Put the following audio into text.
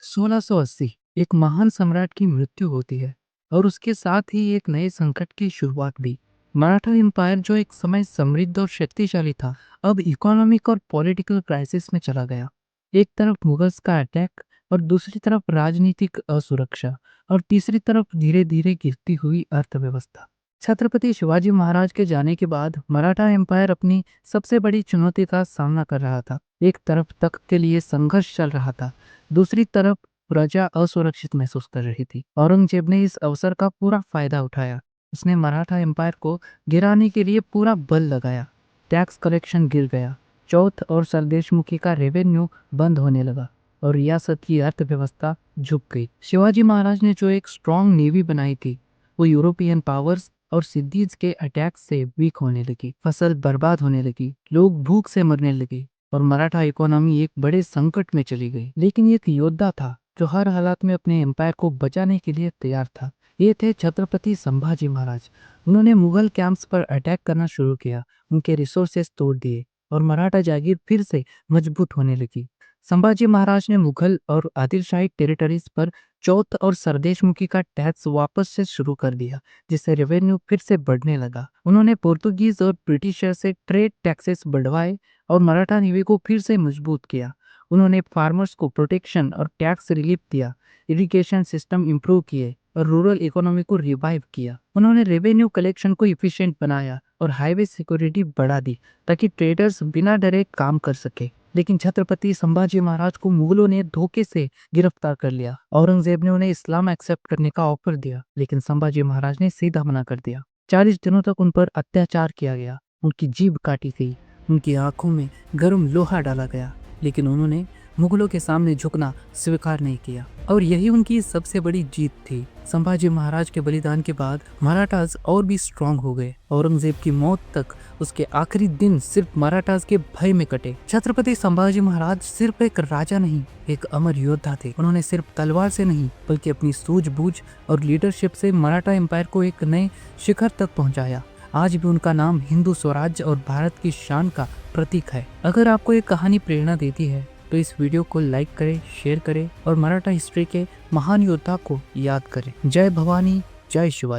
1680 एक महान सम्राट की मृत्यु होती है और उसके साथ ही एक नए संकट की शुरुआत भी। मराठा एम्पायर जो एक समय समृद्ध और शक्तिशाली था, अब इकोनॉमिक और पॉलिटिकल क्राइसिस में चला गया। एक तरफ मुगल्स का अटैक और दूसरी तरफ राजनीतिक असुरक्षा और तीसरी तरफ धीरे धीरे गिरती हुई अर्थव्यवस्था। छत्रपति शिवाजी महाराज के जाने के बाद मराठा एम्पायर अपनी सबसे बड़ी चुनौती का सामना कर रहा था। एक तरफ तख्त के लिए संघर्ष चल रहा था, दूसरी तरफ प्रजा असुरक्षित महसूस कर रही थी। औरंगजेब ने इस अवसर का पूरा फायदा उठाया। उसने मराठा एम्पायर को गिराने के लिए पूरा बल लगाया। टैक्स कलेक्शन गिर गया, चौथ और सरदेशमुखी का रेवेन्यू बंद होने लगा और रियासत की अर्थव्यवस्था झुक गई। शिवाजी महाराज ने जो एक स्ट्रॉन्ग नेवी बनाई थी, वो यूरोपियन पावर्स और सिद्दीज के अटैक से वीक होने लगी। फसल बर्बाद होने लगी, लोग भूख से मरने लगे और मराठा इकोनॉमी एक बड़े संकट में चली गई। लेकिन एक योद्धा था जो हर हालात में अपने एम्पायर को बचाने के लिए तैयार था। ये थे छत्रपति संभाजी महाराज। उन्होंने मुगल कैंप्स पर अटैक करना शुरू किया, उनके रिसोर्सेस तोड़ दिए और मराठा जागीर फिर से मजबूत होने लगी। संभाजी महाराज ने मुगल और आदिलशाही टेरिटरीज पर चौथ और सरदेशमुखी का टैक्स वापस से शुरू कर दिया, जिससे रेवेन्यू फिर से बढ़ने लगा। उन्होंने पोर्तुगीज और ब्रिटिशर से ट्रेड टैक्सेस बढ़वाए और मराठा नेवी को फिर से मजबूत किया। उन्होंने फार्मर्स को प्रोटेक्शन और टैक्स रिलीफ दिया, इरिगेशन सिस्टम इंप्रूव किए और रूरल इकोनॉमी को रिवाइव किया। उन्होंने रेवेन्यू कलेक्शन को इफिशिएंट बनाया और हाईवे सिक्योरिटी बढ़ा दी ताकि ट्रेडर्स बिना डरे काम कर सके। लेकिन छत्रपति संभाजी महाराज को मुगलों ने धोखे से गिरफ्तार कर लिया। औरंगजेब ने उन्हें इस्लाम एक्सेप्ट करने का ऑफर दिया, लेकिन संभाजी महाराज ने सीधा मना कर दिया। 40 दिनों तक उन पर अत्याचार किया गया, उनकी जीभ काटी गई, उनकी आंखों में गर्म लोहा डाला गया, लेकिन उन्होंने मुगलों के सामने झुकना स्वीकार नहीं किया और यही उनकी सबसे बड़ी जीत थी। संभाजी महाराज के बलिदान के बाद मराठास और भी स्ट्रांग हो गए। औरंगजेब की मौत तक उसके आखिरी दिन सिर्फ मराठास के भय में कटे। छत्रपति संभाजी महाराज सिर्फ एक राजा नहीं, एक अमर योद्धा थे। उन्होंने सिर्फ तलवार से नहीं, बल्कि अपनी सूझबूझ और लीडरशिप से मराठा एम्पायर को एक नए शिखर तक पहुंचाया। आज भी उनका नाम हिंदू स्वराज्य और भारत की शान का प्रतीक है। अगर आपको ये कहानी प्रेरणा देती है तो इस वीडियो को लाइक करें, शेयर करें और मराठा हिस्ट्री के महान योद्धा को याद करें। जय भवानी, जय शिवाजी।